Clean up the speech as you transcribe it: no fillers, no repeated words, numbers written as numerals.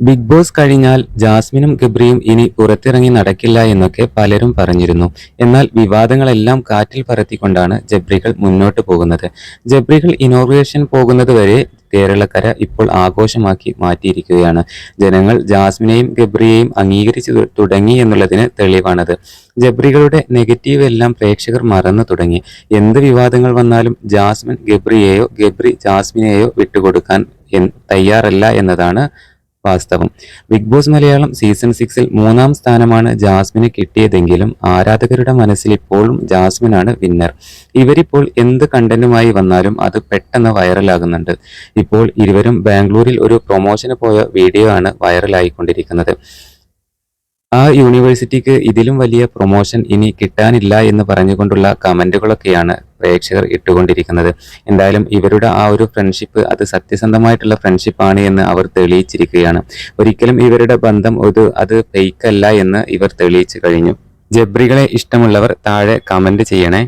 Big boss കഴിഞ്ഞാൽ ജാസ്മിനും ഗബ്രിയും ഇനി പുറത്തിറങ്ങി നടക്കില്ല എന്നൊക്കെ പലരും പറഞ്ഞിരുന്നു. എന്നാൽ വിവാദങ്ങളെല്ലാം കാറ്റിൽ പറത്തിക്കൊണ്ടാണ് ജബ്രികൾ മുന്നോട്ട് പോകുന്നത്. ജബ്രികൾ ഇനോഗ്രേഷൻ പോകുന്നത് വരെ കേരളക്കര ഇപ്പോൾ ആഘോഷമാക്കി മാറ്റിയിരിക്കുകയാണ്. ജനങ്ങൾ ജാസ്മിനെയും ഗബ്രിയെയും അംഗീകരിച്ചു തുടങ്ങി എന്നുള്ളതിന് തെളിവാണത്. ജബ്രികളുടെ നെഗറ്റീവ് എല്ലാം പ്രേക്ഷകർ മറന്നു തുടങ്ങി. എന്ത് വിവാദങ്ങൾ വന്നാലും ജാസ്മിൻ ഗബ്രിയെയോ ഗബ്രി ജാസ്മിനെയോ വിട്ടുകൊടുക്കാൻ തയ്യാറല്ല എന്നതാണ് വാസ്തവം. ബിഗ് ബോസ് മലയാളം സീസൺ 6-ൽ 3-ാം സ്ഥാനമാണ് ജാസ്മിന് കിട്ടിയതെങ്കിലും ആരാധകരുടെ മനസ്സിൽ ഇപ്പോഴും ജാസ്മിനാണ് വിന്നർ. ഇവരിപ്പോൾ എന്ത് കണ്ടന്റുമായി വന്നാലും അത് പെട്ടെന്ന് വൈറലാകുന്നുണ്ട്. ഇപ്പോൾ ഇരുവരും ബാംഗ്ലൂരിൽ ഒരു പ്രൊമോഷന് പോയ വീഡിയോ ആണ് വൈറലായിക്കൊണ്ടിരിക്കുന്നത്. ആ യൂണിവേഴ്സിറ്റിക്ക് ഇതിലും വലിയ പ്രൊമോഷൻ ഇനി കിട്ടാനില്ല എന്ന് പറഞ്ഞുകൊണ്ടുള്ള കമന്റുകളൊക്കെയാണ് പ്രേക്ഷകർ ഇട്ടുകൊണ്ടിരിക്കുന്നത്. എന്തായാലും ഇവരുടെ ആ ഒരു ഫ്രണ്ട്ഷിപ്പ് അത് സത്യസന്ധമായിട്ടുള്ള ഫ്രണ്ട്ഷിപ്പാണ് എന്ന് അവർ തെളിയിച്ചിരിക്കുകയാണ്. ഒരിക്കലും ഇവരുടെ ബന്ധം അത് ഫേക്ക് അല്ല എന്ന് ഇവർ തെളിയിച്ചു കഴിഞ്ഞു. ജബ്രികളെ ഇഷ്ടമുള്ളവർ താഴെ കമന്റ് ചെയ്യണേ.